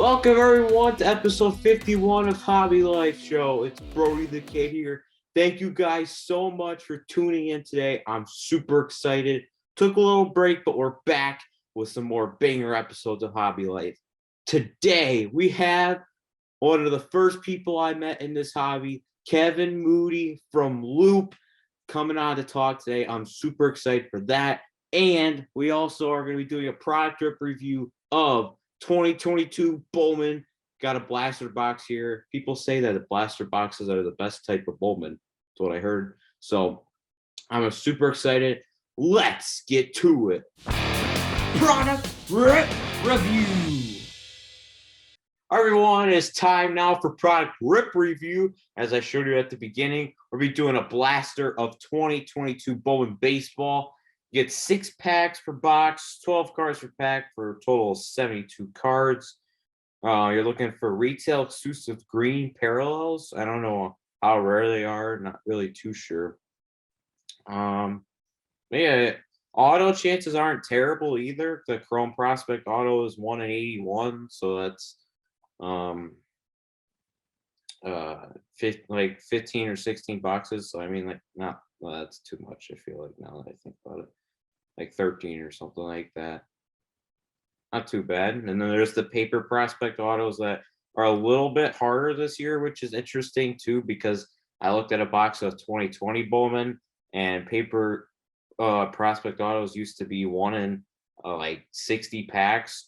Welcome everyone to episode 51 of Hobby Life Show. It's Brody the Kid here. Thank you guys so much for tuning in today. I'm super excited. Took a little break, but we're back with some more banger episodes of Hobby Life. Today we have one of the first people I met in this hobby, Kevin Moodie from Loupe, coming on to talk today. I'm super excited for that. And we also are going to be doing a product drip review of 2022 Bowman. Got a blaster box here. People say that the blaster boxes are the best type of Bowman. That's what I heard. So I'm super excited. Let's get to it. Product drip review. Everyone, it's time now for product drip review. As I showed you at the beginning, we'll be doing a blaster of 2022 Bowman baseball. You get 6 packs per box, 12 cards per pack for a total of 72 cards. You're looking for retail exclusive green parallels. I don't know how rare they are, not really too sure. Yeah, auto chances aren't terrible either. The Chrome Prospect auto is 1 in 81, so that's like 15 or 16 boxes. So I mean, like, well, that's too much. I feel like now that I think about it. Like 13 or something like that. Not too bad. And then there's the paper prospect autos that are a little bit harder this year, which is interesting too, because I looked at a box of 2020 Bowman, and paper prospect autos used to be 1 in like 60 packs,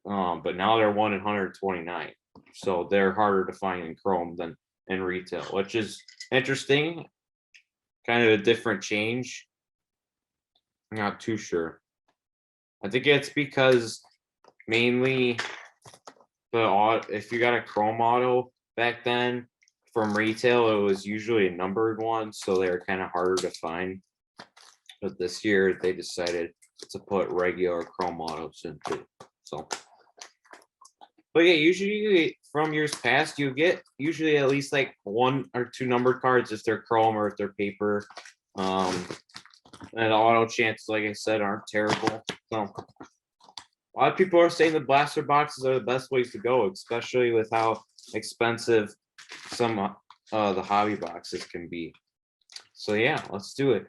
but now they're 1 in 129. So they're harder to find in Chrome than in retail, which is interesting. Kind of a different change. Not too sure. I think it's because mainly if you got a Chrome auto back then from retail, it was usually a numbered one, so they were kind of harder to find. But this year they decided to put regular Chrome autos into. So, but yeah, usually from years past, you get usually at least like 1 or 2 numbered cards if they're Chrome or if they're paper. And the auto chances, like I said, aren't terrible. So a lot of people are saying the blaster boxes are the best ways to go, especially with how expensive some the hobby boxes can be. So yeah, let's do it.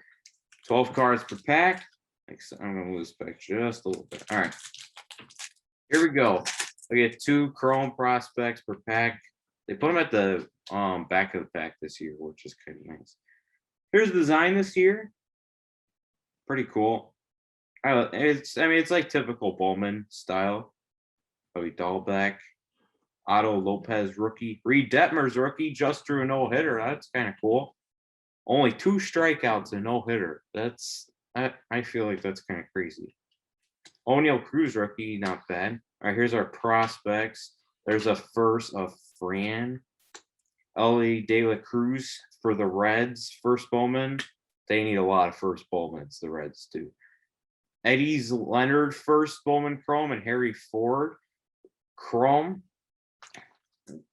12 cards per pack. I'm gonna lose back just a little bit. All right, here we go. I get 2 Chrome prospects per pack. They put them at the back of the pack this year, which is kind of nice. Here's the design this year. Pretty cool. It's like typical Bowman style. Probably Dahlbeck, Otto Lopez rookie, Reed Detmer's rookie just drew a no-hitter. That's kind of cool. Only 2 strikeouts and no-hitter. I feel like that's kind of crazy. O'Neill Cruz rookie, not bad. All right, here's our prospects. There's a first of Fran. Ellie De La Cruz for the Reds, first Bowman. They need a lot of first Bowmans, the Reds do. Eddie's Leonard, first Bowman Chrome, and Harry Ford Chrome.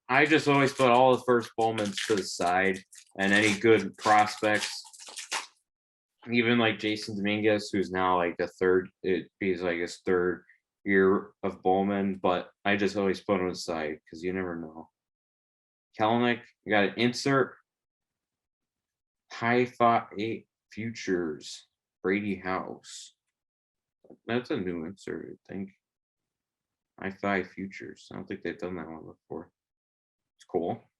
I just always put all the first Bowmans to the side, and any good prospects, even like Jason Dominguez, who's now like he's like his 3rd year of Bowman, but I just always put him aside because you never know. Kelnick, you got an insert. Hi-Fi Futures, Brady House. That's a new insert, I think. Hi-Fi Futures. I don't think they've done that one before. It's cool.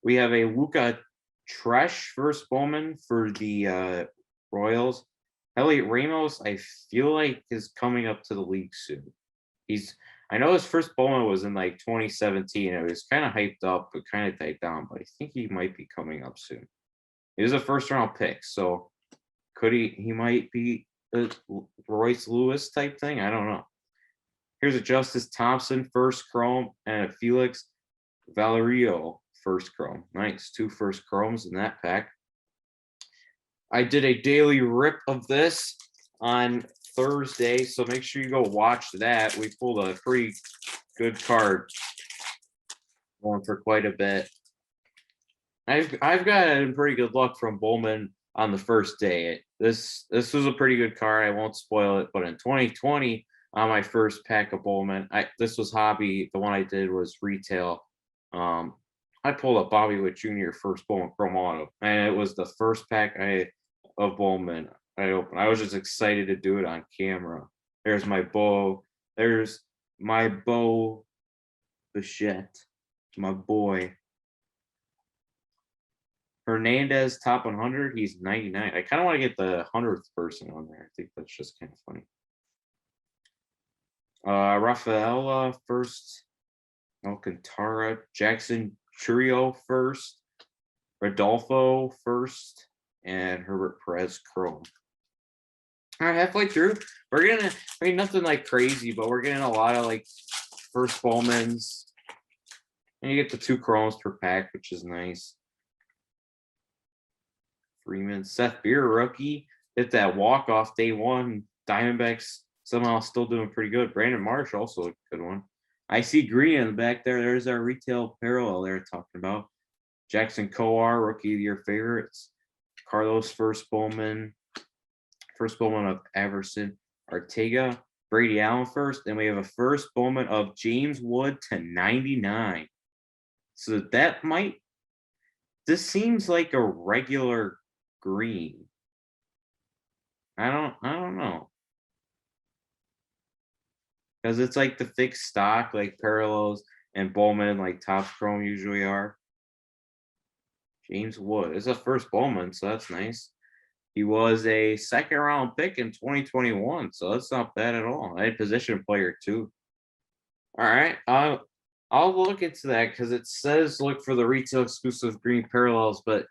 We have a Luca Tresh first Bowman for the Royals. Elliot Ramos, I feel like, is coming up to the league soon. I know his first Bowman was in like 2017. It was kind of hyped up, but kind of died down. But I think he might be coming up soon. He was a 1st-round pick, so he might be a Royce Lewis type thing. I don't know. Here's a Justice Thompson first Chrome and a Felix Valerio first Chrome. Nice, 2 first Chromes in that pack. I did a daily rip of this on Thursday, so make sure you go watch that. We pulled a pretty good card, going for quite a bit. I've gotten pretty good luck from Bowman on the first day. This was a pretty good card. I won't spoil it, but in 2020, on my first pack of Bowman. This was hobby. The one I did was retail. I pulled up Bobby Witt Jr. first Bowman Chrome Auto, and it was the first pack of Bowman I opened. I was just excited to do it on camera. There's my Bo. There's my Bo Bichette, my boy. Hernandez top 100. He's 99. I kind of want to get the 100th person on there. I think that's just kind of funny. Rafaela first. Alcantara. Jackson Trio first. Rodolfo first. And Herbert Perez Chrome. All right, halfway through. We're getting, I mean, nothing like crazy, but we're getting a lot of like first Bowmans. And you get the 2 Chromes per pack, which is nice. Freeman, Seth Beer, rookie, hit that walk off day 1. Diamondbacks somehow still doing pretty good. Brandon Marsh also a good one. I see green in the back there. There's our retail parallel there talking about. Jackson Kowar, rookie of the year favorites. Carlos first Bowman of Everson Arteaga. Brady Allen first. And we have a first Bowman of James Wood to 99. So that might, this seems like a regular green. I don't know. Because it's like the fixed stock, like parallels and Bowman, like top Chrome usually are. James Wood is a first Bowman, so that's nice. He was a 2nd round pick in 2021, so that's not bad at all. A position player too. All right, I'll look into that because it says look for the retail exclusive green parallels, but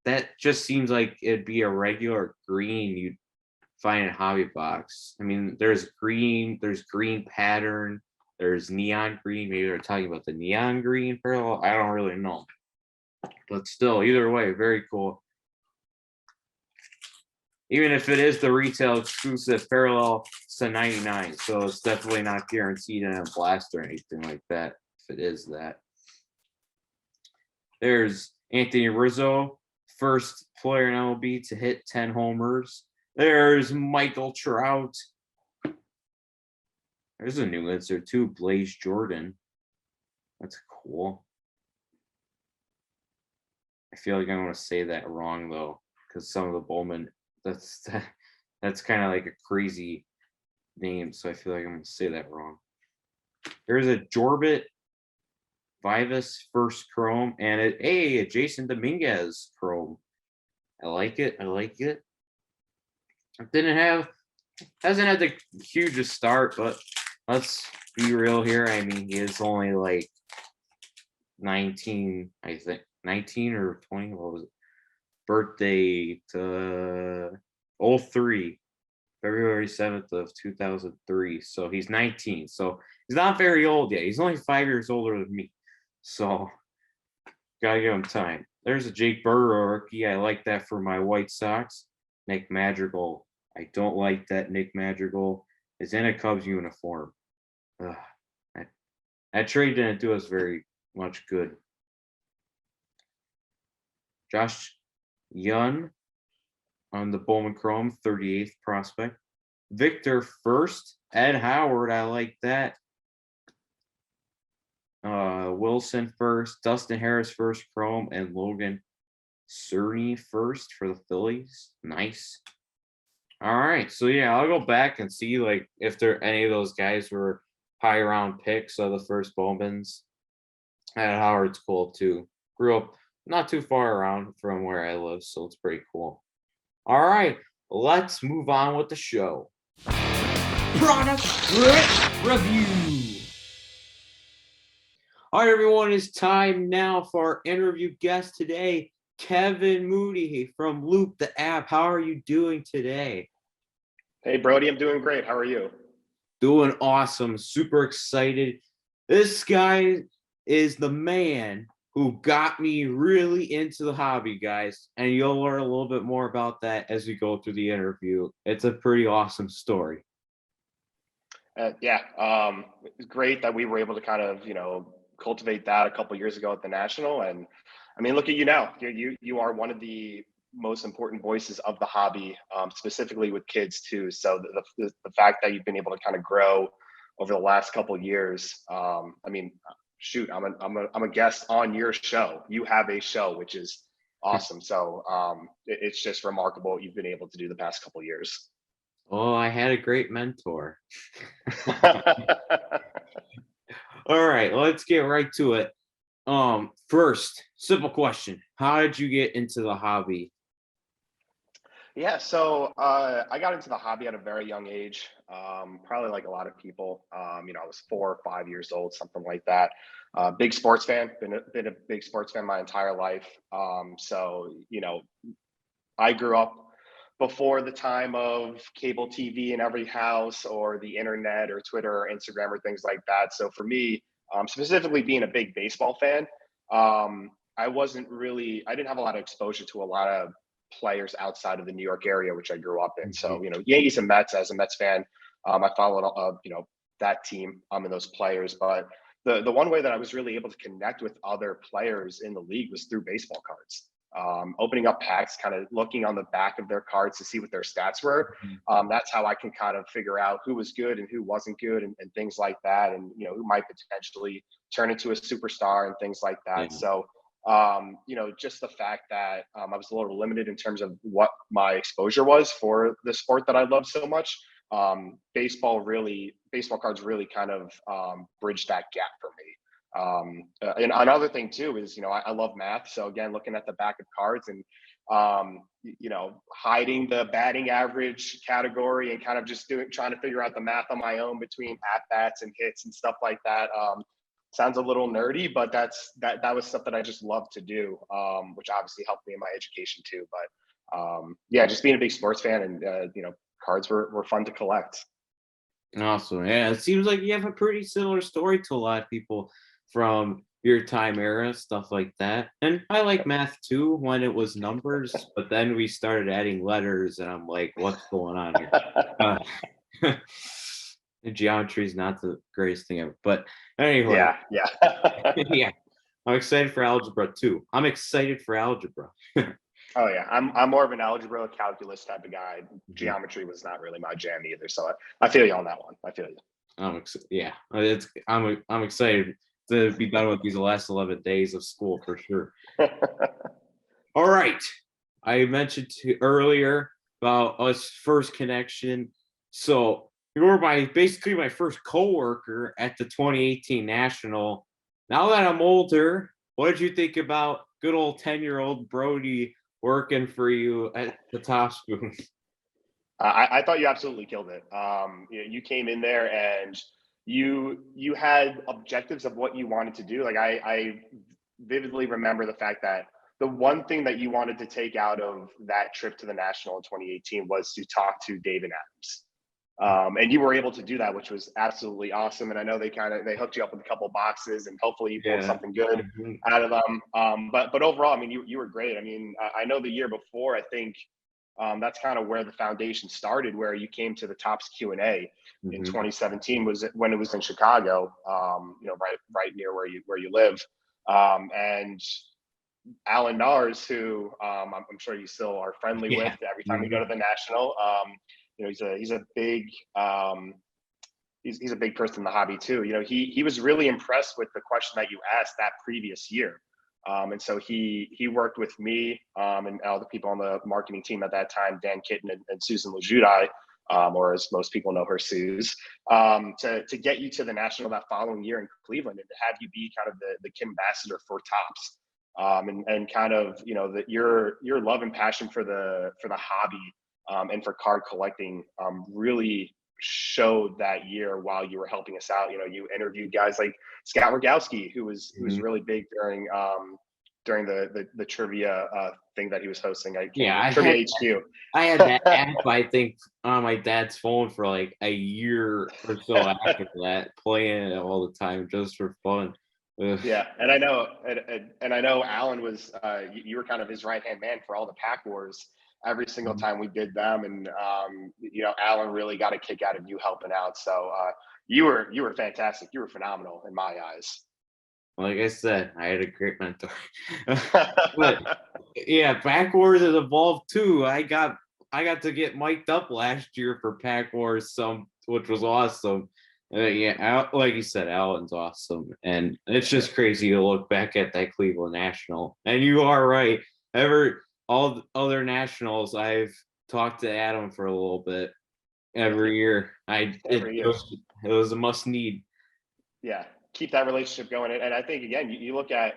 that just seems like it'd be a regular green you'd find in Hobby Box. I mean, there's green pattern, there's neon green. Maybe they're talking about the neon green parallel. I don't really know. But still, either way, very cool. Even if it is the retail exclusive parallel, it's a 99. So it's definitely not guaranteed in a blast or anything like that, if it is that. There's Anthony Rizzo, first player in MLB to hit 10 homers. There's Michael Trout. There's a new insert too, Blaze Jordan. That's cool. I feel like I'm going to say that wrong though, because some of the Bowman, that's kind of like a crazy name, so I feel like I'm going to say that wrong. There's a Jorbit Vivas first Chrome and a Jason Dominguez Chrome. I like it. It hasn't had the hugest start, but let's be real here. I mean, he is only like 19, I think. 19 or 20, what was it? Birthday to 03, February 7th of 2003. So he's 19. So he's not very old yet. He's only 5 years older than me. So gotta give him time. There's a Jake Burrow rookie. I like that for my White Sox. Nick Madrigal. I don't like that Nick Madrigal is in a Cubs uniform. That trade didn't do us very much good. Josh Young on the Bowman Chrome, 38th prospect. Victor first. Ed Howard, I like that. Wilson first. Dustin Harris first Chrome. And Logan Cerny first for the Phillies. Nice. All right. So, yeah, I'll go back and see like if there any of those guys were high round picks of the first Bowmans. Ed Howard's cool, too. Grew up not too far around from where I live, so it's pretty cool. All right, let's move on with the show. Product review. All right, everyone, it's time now for our interview guest today, Kevin Moodie from Loupe, the app. How are you doing today? Hey, Brody, I'm doing great. How are you? Doing awesome. Super excited. This guy is the man who got me really into the hobby, guys. And you'll learn a little bit more about that as we go through the interview. It's a pretty awesome story. It's great that we were able to kind of, cultivate that a couple of years ago at the National. And I mean, look at you now. You are one of the most important voices of the hobby, specifically with kids too. So the fact that you've been able to kind of grow over the last couple of years, I mean, shoot, I'm a guest on your show. You have a show, which is awesome. So it's just remarkable what you've been able to do the past couple of years. Oh, I had a great mentor. All right, let's get right to it. First, simple question. How did you get into the hobby? Yeah, so I got into the hobby at a very young age, probably like a lot of people. I was 4 or 5 years old, something like that. Big sports fan, been a big sports fan my entire life. So I grew up before the time of cable TV in every house or the internet or Twitter or Instagram or things like that. So for me, specifically being a big baseball fan, I didn't have a lot of exposure to a lot of players outside of the New York area, which I grew up in. Mhm. So, Yankees and Mets, as a Mets fan, I followed, that team, and those players. But the one way that I was really able to connect with other players in the league was through baseball cards. Opening up packs, kind of looking on the back of their cards to see what their stats were. Mhm. That's how I can kind of figure out who was good and who wasn't good, and things like that, and who might potentially turn into a superstar and things like that. Yeah. So just the fact that I was a little limited in terms of what my exposure was for the sport that I love so much. Baseball cards really kind of bridged that gap for me. And another thing too is, I love math. So again, looking at the back of cards and, hiding the batting average category and kind of just trying to figure out the math on my own between at bats and hits and stuff like that. Sounds a little nerdy, but that was stuff that I just love to do, which obviously helped me in my education too. But yeah, just being a big sports fan, and cards were fun to collect. Awesome. Yeah, it seems like you have a pretty similar story to a lot of people from your time era, stuff like that. And I like math too when it was numbers, but then we started adding letters, and I'm like, what's going on here? Uh, Geometry is not the greatest thing ever. But anyway, Yeah, yeah. yeah, I'm excited for algebra too. I'm excited for algebra. Oh yeah, I'm more of an algebra calculus type of guy. Mhm. Geometry was not really my jam either, so I feel you on that one. I feel you. Yeah, I'm excited to be done with these last 11 days of school for sure. All right. I mentioned earlier about us first connection. So you were basically my first coworker at the 2018 National. Now that I'm older, what did you think about good old 10-year-old Brody working for you at the Top Spoon? I thought you absolutely killed it. You came in there and you had objectives of what you wanted to do. Like I vividly remember the fact that the one thing that you wanted to take out of that trip to the National in 2018 was to talk to David Adams. And you were able to do that, which was absolutely awesome. And I know they hooked you up with a couple boxes, and hopefully you pulled Yeah. something good Mhm. out of them. But overall, I mean, you were great. I mean, I know the year before, I think that's kind of where the foundation started, where you came to the Tops Q&A in Mhm. 2017 was when it was in Chicago, right near where you live. And Alan Nars, who I'm sure you still are friendly with Yeah. every time we go Mhm. to the National. He's a big he's a big person in the hobby too. He was really impressed with the question that you asked that previous year. And so he worked with me and all the people on the marketing team at that time, Dan Kitten and Susan Lejudai, or as most people know her, Suze, to get you to the National that following year in Cleveland, and to have you be kind of the ambassador for Tops. And kind of that your love and passion for the hobby and for card collecting really showed that year while you were helping us out. You interviewed guys like Scott Rogowski, who was Mhm. really big during the trivia thing that he was hosting. I can't Yeah, remember, Trivia HQ. I had that app, I think, on my dad's phone for like a year or so after that, playing it all the time just for fun. Ugh. Yeah, and I know, and I know Alan was you were kind of his right hand man for all the pack wars every single Mhm. time we did them, and Alan really got a kick out of you helping out. So you were fantastic. You were phenomenal in my eyes. like I said, I had a great mentor. But yeah, Pack Wars has evolved too. I got to get mic'd up last year for Pack Wars, which was awesome. Yeah, like you said, Alan's awesome, and it's just crazy to look back at that Cleveland National. And you are right. All the other nationals, I've talked to Adam for a little bit every year. Every year. It was a must need. Yeah, keep that relationship going. And I think again, you look at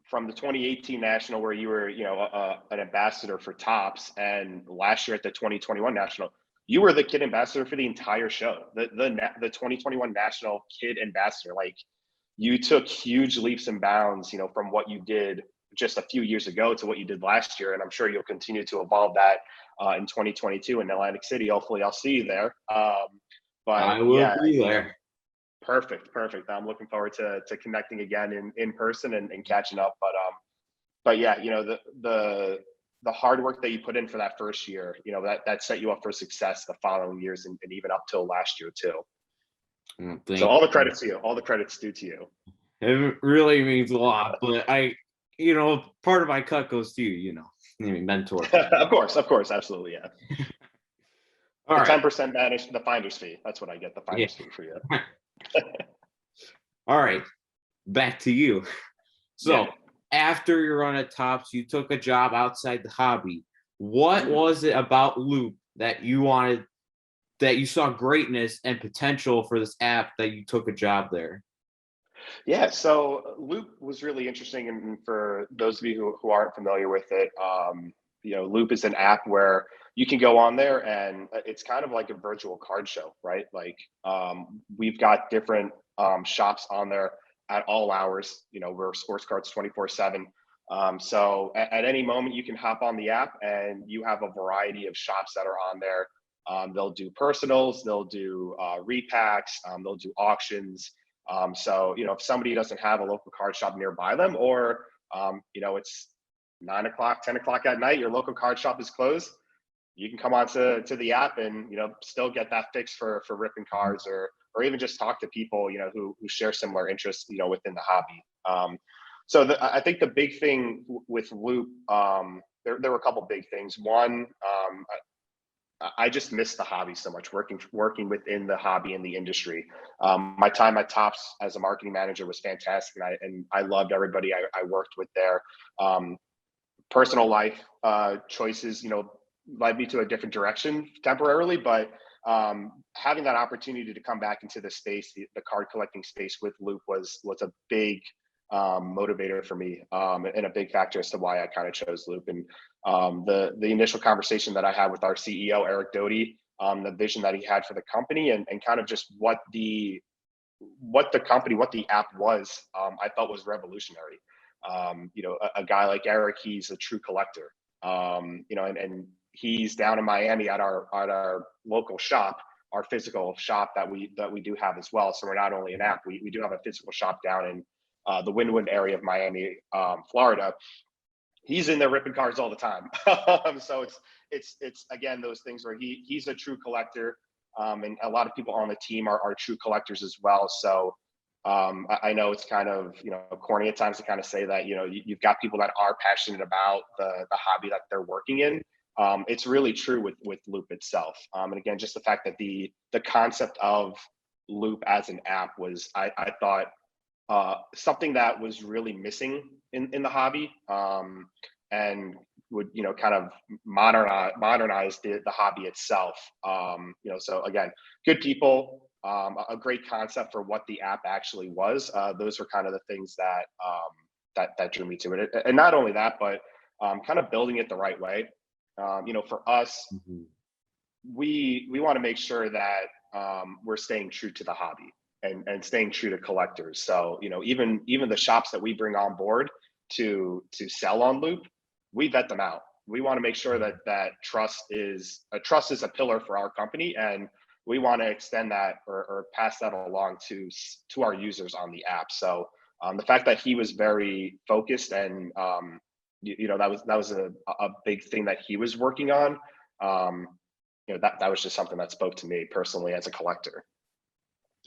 from the 2018 national where you were, an ambassador for Tops, and last year at the 2021 national, you were the kid ambassador for the entire show. The 2021 national kid ambassador. Like, you took huge leaps and bounds, from what you did just a few years ago to what you did last year, and I'm sure you'll continue to evolve that in 2022 in Atlantic City. Hopefully, I'll see you there. But I will yeah, be there. Perfect. I'm looking forward to connecting again in person and catching up. But yeah, the hard work that you put in for that first year, that set you up for success the following years and even up till last year too. So all the credits to you. All the credits due to you. It really means a lot, but part of my cut goes to you, mentor. Of course, absolutely, yeah. All the right. 10% managed the finder's fee. That's what I get. The finder's fee for you. All right, back to you. So Yeah. after your run at Tops, you took a job outside the hobby. What was it about Loupe that you saw greatness and potential for this app that you took a job there? Yeah, so Loupe was really interesting, and for those of you who aren't familiar with it, Loupe is an app where you can go on there, and it's kind of like a virtual card show, right? Like, we've got different shops on there at all hours. We're sports cards 24/7. So at any moment, you can hop on the app, and you have a variety of shops that are on there. They'll do personals, they'll do repacks, they'll do auctions. So, if somebody doesn't have a local card shop nearby them, or, it's 9 o'clock, 10 o'clock at night, your local card shop is closed, you can come on to the app and, still get that fix for ripping cards, or even just talk to people, who share similar interests, within the hobby. So I think the big thing with Loupe, there were a couple big things. One, I just miss the hobby so much, working within the hobby and the industry. My time at Tops as a marketing manager was fantastic, and I loved everybody I worked with there. Personal life choices, led me to a different direction temporarily, but having that opportunity to come back into the space, the card collecting space with Loupe was a big motivator for me, and a big factor as to why I kind of chose Loupe. And the initial conversation that I had with our CEO, Eric Doty, the vision that he had for the company, and kind of just what the app was, I felt was revolutionary. A guy like Eric, he's a true collector, and he's down in Miami at our local shop, our physical shop that we do have as well. So we're not only an app, we do have a physical shop down in the Wynwood area of Miami, Florida. He's in there ripping cards all the time. So it's again those things where he's a true collector, and a lot of people on the team are true collectors as well. So I know it's kind of corny at times to kind of say that you've got people that are passionate about the hobby that they're working in. It's really true with Loupe itself, and again, just the fact that the concept of Loupe as an app was, I thought, something that was really missing in the hobby, and would kind of modernize the hobby itself. So again, good people, a great concept for what the app actually was. Those were kind of the things that drew me to it, and not only that, but kind of building it the right way. For us, we want to make sure that we're staying true to the hobby, and staying true to collectors. So, even the shops that we bring on board to sell on Loupe, we vet them out. We want to make sure that trust is a pillar for our company, and we want to extend that or pass that along to our users on the app. So the fact that he was very focused, and that was a big thing that he was working on. That was just something that spoke to me personally as a collector.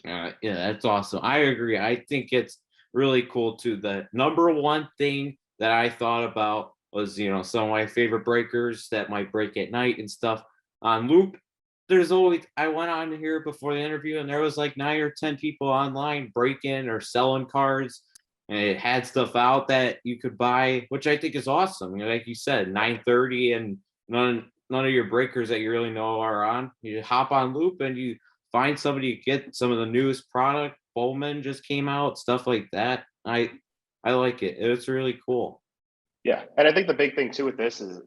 Yeah, that's awesome. I agree. I think it's really cool too. The number one thing that I thought about was, some of my favorite breakers that might break at night and stuff on Loupe. There's always, I went on here before the interview and there was like 9 or 10 people online breaking or selling cards, and it had stuff out that you could buy, which I think is awesome. Like you said, 9:30 and none of your breakers that you really know are on. You hop on Loupe and you find somebody to get some of the newest product. Bowman just came out, stuff like that. I like it. It's really cool. Yeah, and I think the big thing too with this is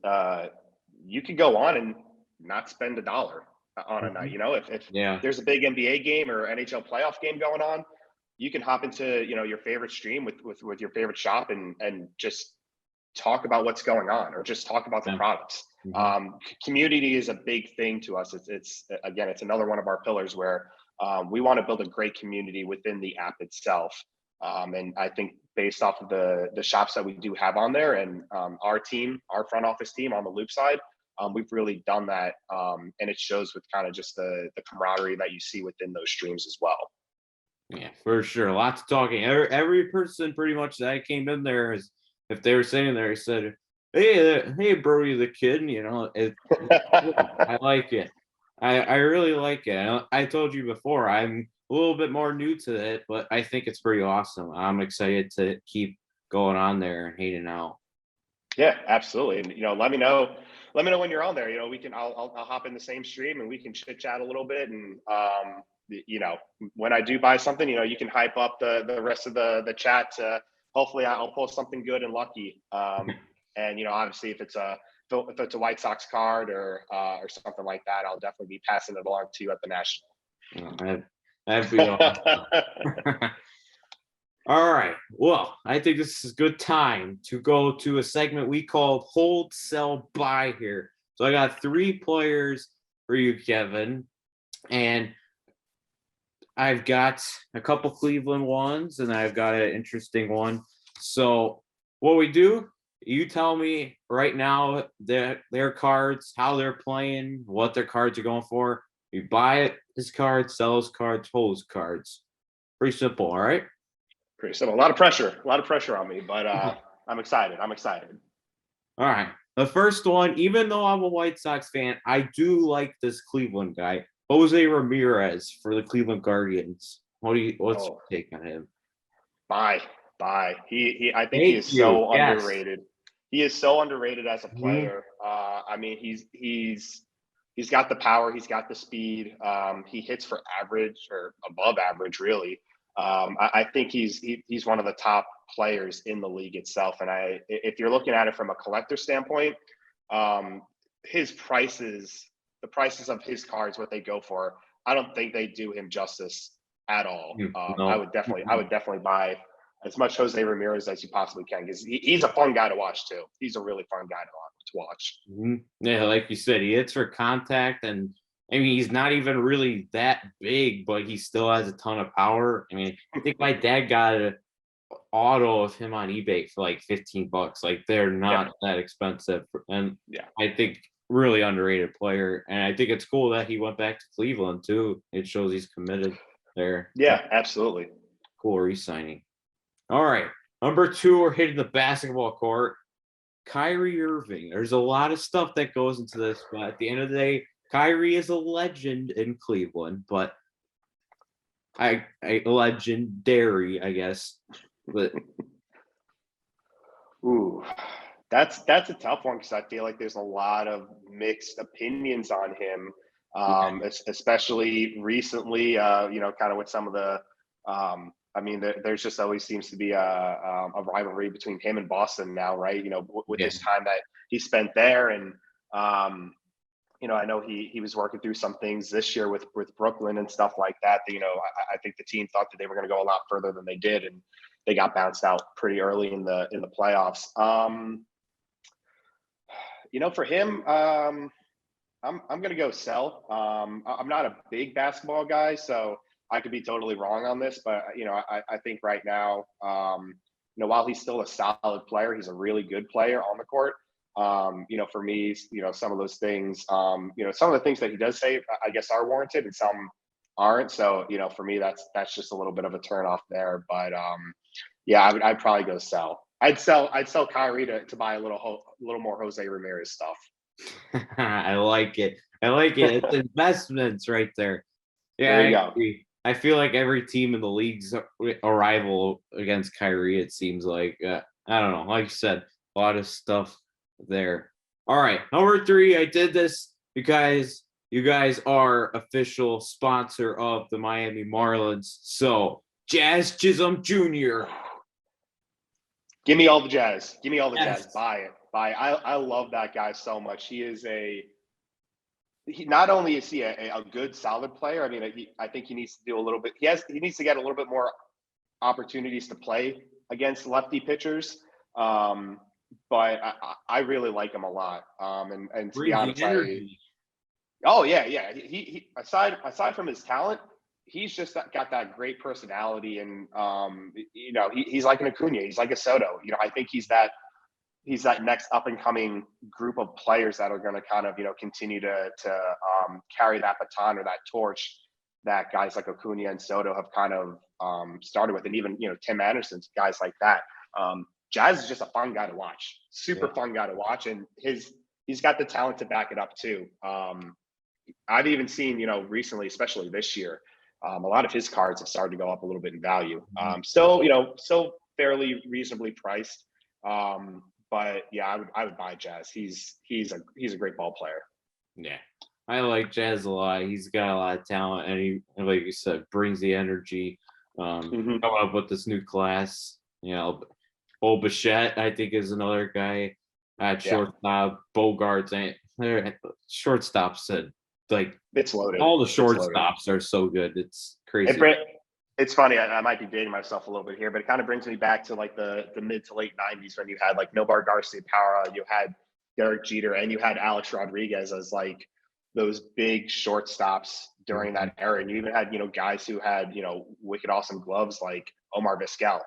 you could go on and not spend $1 on a night. Mhm. If Yeah. there's a big NBA game or NHL playoff game going on, you can hop into your favorite stream with your favorite shop and just talk about what's going on or just talk about the Yeah. products. Mhm. Community is a big thing to us. It's again, it's another one of our pillars where we want to build a great community within the app itself. And I think based off of the shops that we do have on there and our team, our front office team on the Loupe side, we've really done that. And it shows with kind of just the camaraderie that you see within those streams as well. Yeah, for sure. Lots of talking. Every person pretty much that came in there is, if they were sitting there, he said, hey, Brody the Kid. I like it. I really like it. I told you before, I'm a little bit more new to it, but I think it's pretty awesome. I'm excited to keep going on there and hanging out. Yeah, absolutely. And let me know when you're on there. We can I'll hop in the same stream and we can chit chat a little bit. And when I do buy something, you can hype up the rest of the chat. Hopefully, I'll post something good and lucky. And obviously, if it's a White Sox card or something like that, I'll definitely be passing it along to you at the national. That'd be awesome. All right. Well, I think this is a good time to go to a segment we call Hold, Sell, Buy here. So I got 3 players for you, Kevin, and I've got a couple Cleveland ones, and I've got an interesting one. So what we do, you tell me right now their cards, how they're playing, what their cards are going for. You buy it, his cards, sell his cards, hold his cards. Pretty simple, all right? Pretty simple. A lot of pressure on me, but I'm excited. I'm excited. All right. The first one, even though I'm a White Sox fan, I do like this Cleveland guy, Jose Ramirez for the Cleveland Guardians. What's your take on him? Bye. I think he Thank is you. so Yes. underrated. He is so underrated as a player. I mean, he's got the power, he's got the speed. He hits for average or above average, really. I think he's one of the top players in the league itself. And if you're looking at it from a collector standpoint, his prices, the prices of his cards, what they go for, I don't think they do him justice at all. No. I would definitely buy as much Jose Ramirez as you possibly can because he's a fun guy to watch too. He's a really fun guy to watch. Yeah, like you said, he hits for contact, and I mean he's not even really that big, but he still has a ton of power. I mean, I think my dad got an auto of him on eBay for like $15. Like they're not that expensive, and I think really underrated player. And I think it's cool that he went back to Cleveland too. It shows he's committed there. Yeah, absolutely. Cool re-signing. All right, number 2, we're hitting the basketball court. Kyrie Irving. There's a lot of stuff that goes into this, but at the end of the day, Kyrie is a legend in Cleveland, but legendary, I guess. But ooh, that's a tough one because I feel like there's a lot of mixed opinions on him, especially recently. Kind of with some of the. I mean, there's just always seems to be a rivalry between him and Boston now, right? With this time that he spent there, and I know he was working through some things this year with Brooklyn and stuff like that. I think the team thought that they were going to go a lot further than they did, and they got bounced out pretty early in the playoffs. For him, I'm going to go sell. I'm not a big basketball guy, so I could be totally wrong on this, but I think right now, while he's still a solid player, he's a really good player on the court. For me, some of those things, some of the things that he does say, I guess, are warranted, and some aren't. So, for me, that's just a little bit of a turn off there. But Yeah, I'd probably go sell. I'd sell Kyrie to buy a little more Jose Ramirez stuff. I like it. I like it. It's investments right there. Yeah, There you I go. agree. I feel like every team in the league's a rival against Kyrie. It seems like I don't know. Like you said, a lot of stuff there. All right, number 3. I did this because you guys are official sponsor of the Miami Marlins. So Jazz Chisholm Jr. Give me all the Jazz. Give me all the Jazz. Yes. Buy it. Buy it. I love that guy so much. Not only is he a good solid player. I mean, I think he needs to do a little bit. He needs to get a little bit more opportunities to play against lefty pitchers. But I really like him a lot. And to be Brings the honest, energy. oh yeah. He aside from his talent, he's just got that great personality, and he's like an Acuna, he's like a Soto. I think he's that next up and coming group of players that are going to kind of continue to carry that baton or that torch that guys like Acuna and Soto have kind of started with, and even Tim Anderson's guys like that. Jazz is just a fun guy to watch, super fun guy to watch, and he's got the talent to back it up too. I've even seen recently, especially this year, a lot of his cards have started to go up a little bit in value. Still fairly reasonably priced. But yeah, I would buy Jazz. He's a great ball player. Yeah, I like Jazz a lot. He's got a lot of talent, and he, like you said, brings the energy. Coming up with this new class, Bo Bichette, I think, is another guy at shortstop. Bogarts, and shortstop said like it's loaded. All the shortstops are so good. It's crazy. It's funny. I might be dating myself a little bit here, but it kind of brings me back to like the mid to late '90s when you had like Nomar Garciaparra, you had Derek Jeter, and you had Alex Rodriguez as like those big shortstops during that era. And you even had guys who had wicked awesome gloves like Omar Vizquel.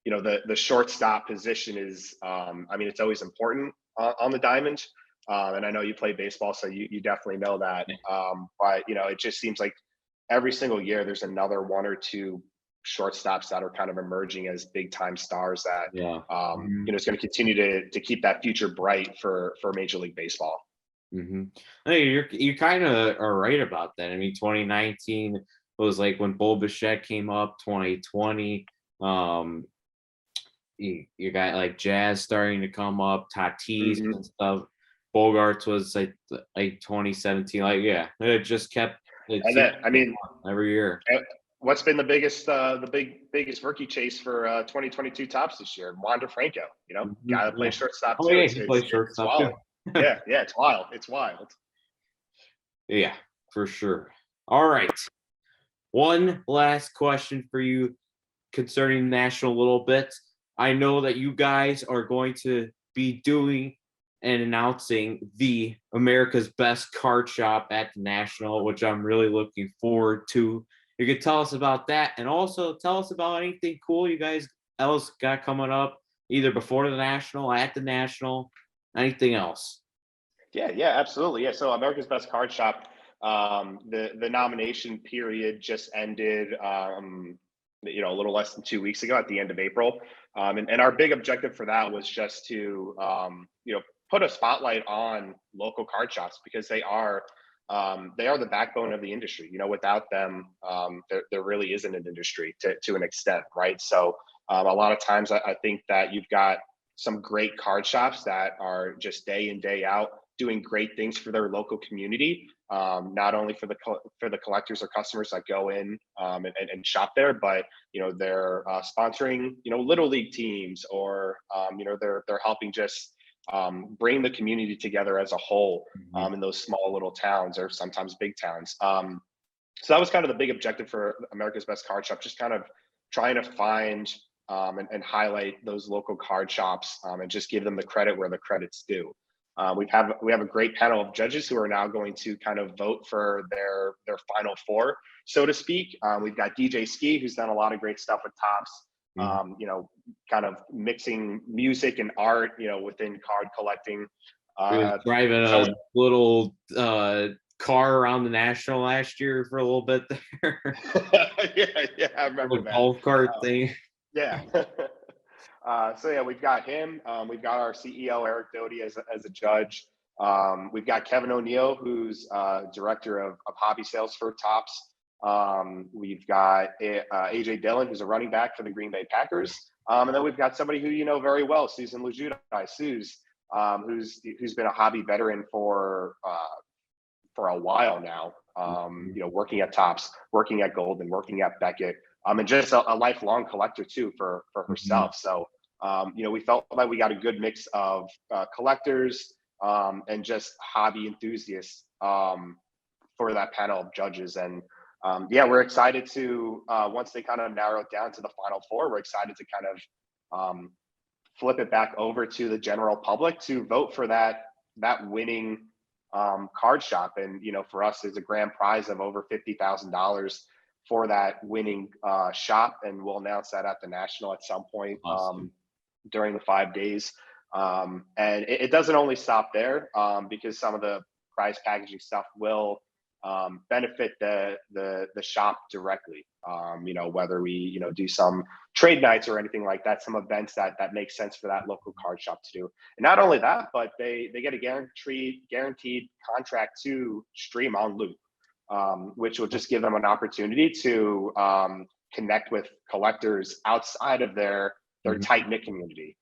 The shortstop position is, it's always important on the diamond. And I know you play baseball, so you definitely know that. But it just seems like every single year there's another one or two shortstops that are kind of emerging as big time stars that it's going to continue to keep that future bright for Major League Baseball. Hey, you kind of are right about that. I mean, 2019 was like when Bo Bichette came up. 2020, you got like Jazz starting to come up, Tatis and stuff. Bogarts was like 2017. Like, yeah, it just kept. And then, every year. What's been the biggest rookie chase for 2022 tops this year? Wander Franco, guy that plays shortstop too. Yeah, he plays shortstop too. yeah, it's wild. It's wild. Yeah, for sure. All right. One last question for you concerning National a little bit. I know that you guys are going to be doing and announcing the America's Best Card Shop at the National, which I'm really looking forward to. You could tell us about that, and also tell us about anything cool you guys else got coming up, either before the National, at the National, anything else. Yeah, absolutely. Yeah, so America's Best Card Shop, the nomination period just ended a little less than 2 weeks ago at the end of April. And our big objective for that was just to put a spotlight on local card shops, because they are the backbone of the industry. Without them, there really isn't an industry to an extent, right? So a lot of times I think that you've got some great card shops that are just day in, day out doing great things for their local community, not only for the collectors or customers that go in and shop there, but they're sponsoring little league teams, or they're helping just bring the community together as a whole in those small little towns, or sometimes big towns. So that was kind of the big objective for America's Best Card Shop, just kind of trying to find and highlight those local card shops and just give them the credit where the credit's due. We have a great panel of judges who are now going to kind of vote for their final four, so to speak. We've got DJ Ski, who's done a lot of great stuff with Tops. Kind of mixing music and art, within card collecting. Driving a little car around the National last year for a little bit there. yeah, I remember that golf cart thing. Yeah. So yeah, we've got him. We've got our CEO Eric Doty as a judge. We've got Kevin O'Neill, who's director of hobby sales for Tops. We've got AJ Dillon, who's a running back for the Green Bay Packers. And then we've got somebody who you know very well, Susan Lujudai, Suze, who's been a hobby veteran for a while now. You know, working at Tops, working at Golden, working at Beckett, and just a lifelong collector too for herself. So you know, we felt like we got a good mix of collectors and just hobby enthusiasts for that panel of judges. And yeah, we're excited to once they kind of narrow it down to the final four, we're excited to kind of flip it back over to the general public to vote for that winning card shop. And you know, for us, there's a grand prize of over $50,000 for that winning shop, and we'll announce that at the national at some point. Awesome. During the 5 days. And it doesn't only stop there, because some of the prize packaging stuff will benefit the shop directly. You know, whether we, you know, do some trade nights or anything like that, some events that make sense for that local card shop to do. And not only that, but they get a guaranteed contract to stream on Loupe, which will just give them an opportunity to connect with collectors outside of their tight-knit community,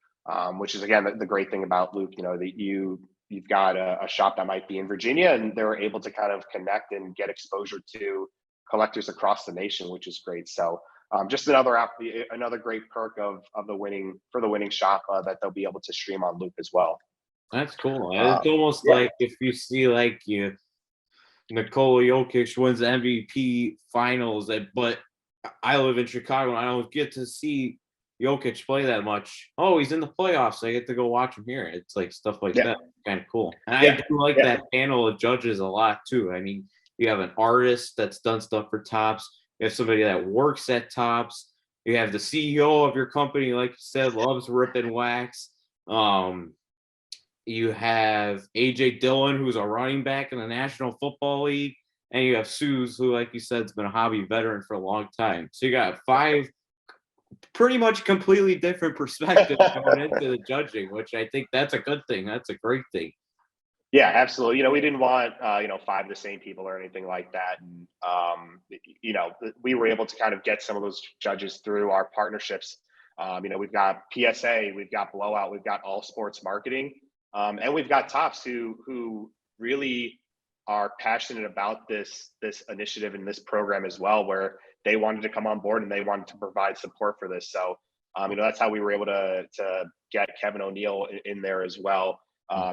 which is again the great thing about Loupe. You know, that you've got a shop that might be in Virginia, and they're able to kind of connect and get exposure to collectors across the nation, which is great. So just another great perk of the winning shop that they'll be able to stream on Loupe as well. That's cool. It's almost like if you see like Nikola Jokic wins the MVP finals, but I live in Chicago and I don't get to see Jokic play that much. Oh, he's in the playoffs. I get to go watch him here. It's like stuff like that. Kind of cool. And I do like that panel of judges a lot too. I mean, you have an artist that's done stuff for Tops. You have somebody that works at Tops. You have the CEO of your company, like you said, loves rip and wax. You have AJ Dillon, who's a running back in the National Football League. And you have Suze, who, like you said, has been a hobby veteran for a long time. So you got 5 pretty much completely different perspectives going into the judging, which I think that's a good thing. That's a great thing. Yeah, absolutely. You know, we didn't want 5 the same people or anything like that. And you know, we were able to kind of get some of those judges through our partnerships. You know, we've got PSA, we've got Blowout, we've got All Sports Marketing, and we've got Tops who really are passionate about this initiative and this program as well, where they wanted to come on board and they wanted to provide support for this. So, you know, that's how we were able to get Kevin O'Neill in there as well.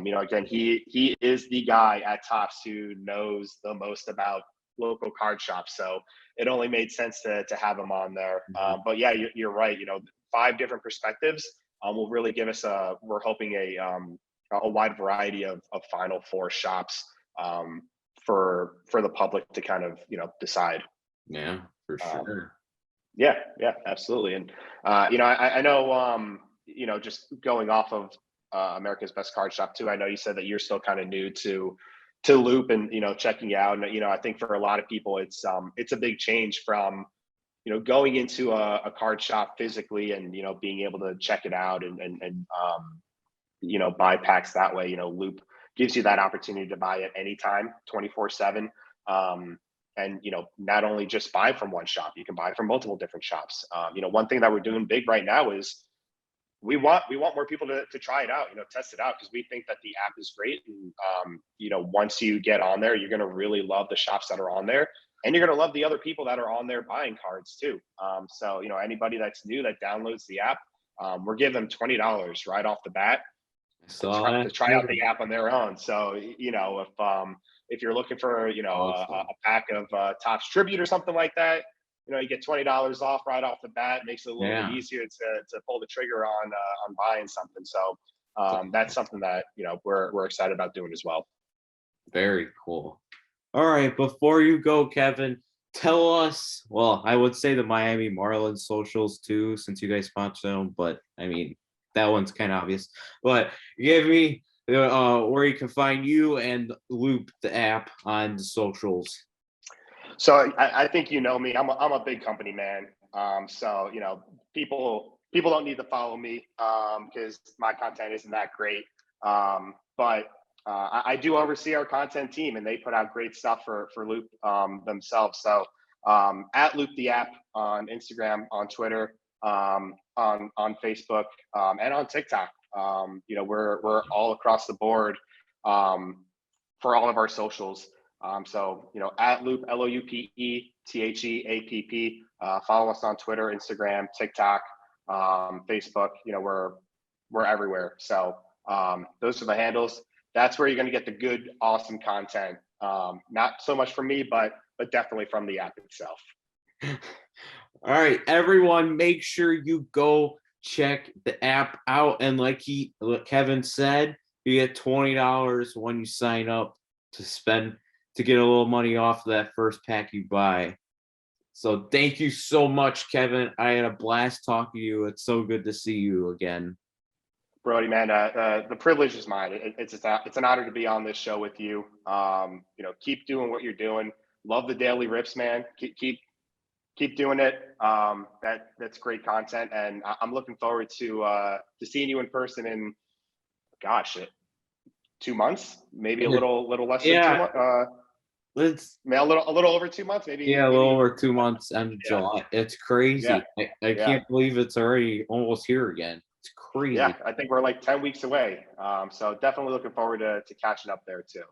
You know, again, he is the guy at Tops who knows the most about local card shops. So it only made sense to have him on there. But yeah, you're right. You know, 5 different perspectives will really give us we're hoping a wide variety of Final Four shops for the public to kind of, you know, decide. Yeah, for sure. Yeah, absolutely. And you know, I know you know, just going off of America's Best Card Shop too, I know you said that you're still kind of new to Loupe and, you know, checking out. And, you know, I think for a lot of people, it's a big change from, you know, going into a card shop physically and, you know, being able to check it out and you know, buy packs that way. You know, Loupe gives you that opportunity to buy at any time, 24/7. And, you know, not only just buy from one shop, you can buy from multiple different shops. You know, one thing that we're doing big right now is we want more people to try it out, you know, test it out, because we think that the app is great. And, you know, once you get on there, you're going to really love the shops that are on there, and you're going to love the other people that are on there buying cards too. So, you know, anybody that's new that downloads the app, we're giving them $20 right off the bat to try out the app on their own. So, you know, if you're looking for, you know, a pack of Topps Tribute or something like that, you know, you get $20 off right off the bat. Makes it a little bit easier to pull the trigger on buying something. So that's something that, you know, we're excited about doing as well. Very cool. All right, before you go, Kevin, tell us. Well, I would say the Miami Marlins socials too, since you guys sponsor them. But I mean, that one's kind of obvious. But give me where you can find you and Loupe, the app, on the socials. So I think, you know me, I'm a big company man. So, you know, people don't need to follow me because my content isn't that great. But I do oversee our content team, and they put out great stuff for Loupe themselves. So at Loupe the app on Instagram, on Twitter, on Facebook, and on TikTok. We're all across the board for all of our socials. So at Loupe, LOUPETHEAPP. Follow us on Twitter, Instagram, TikTok, Facebook. We're everywhere. So those are the handles. That's where you're going to get the good, awesome content. Not so much from me, but definitely from the app itself. All right, everyone, make sure you go check the app out. And like Kevin said, you get $20 when you sign up to get a little money off of that first pack you buy. So thank you so much, Kevin. I had a blast talking to you. It's so good to see you again. Brody, man, the privilege is mine. It's an honor to be on this show with you. Keep doing what you're doing. Love the daily rips, man. Keep doing it. That's great content, and I'm looking forward to seeing you in person in, 2 months, maybe a little less than 2 months. A little over 2 months, maybe. Yeah, a little over 2 months, end of July. It's crazy. Yeah. I can't believe it's already almost here again. It's crazy. Yeah, I think we're like 10 weeks away. So definitely looking forward to catching up there too.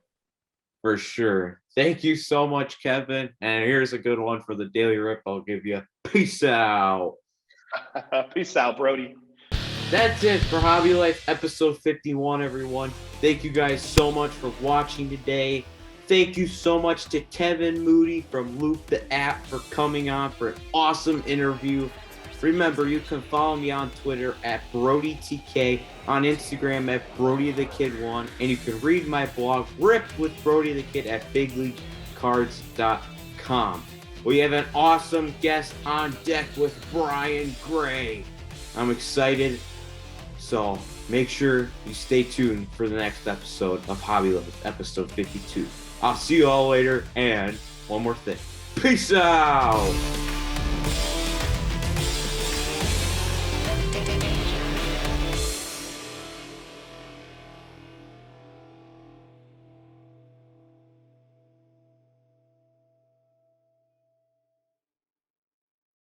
For sure. Thank you so much, Kevin. And here's a good one for the Daily Rip. I'll give you. Peace out. Peace out, Brody. That's it for Hobby Life episode 51, everyone. Thank you guys so much for watching today. Thank you so much to Kevin Moodie from Loupe the app for coming on for an awesome interview. Remember, you can follow me on Twitter at Brody TK, on Instagram at Brody The Kid 1, and you can read my blog, Riipp with Brody The Kid, at bigleaguecards.com. We have an awesome guest on deck with Brian Gray. I'm excited, so make sure you stay tuned for the next episode of Hobby Life, episode 52. I'll see you all later, and one more thing. Peace out!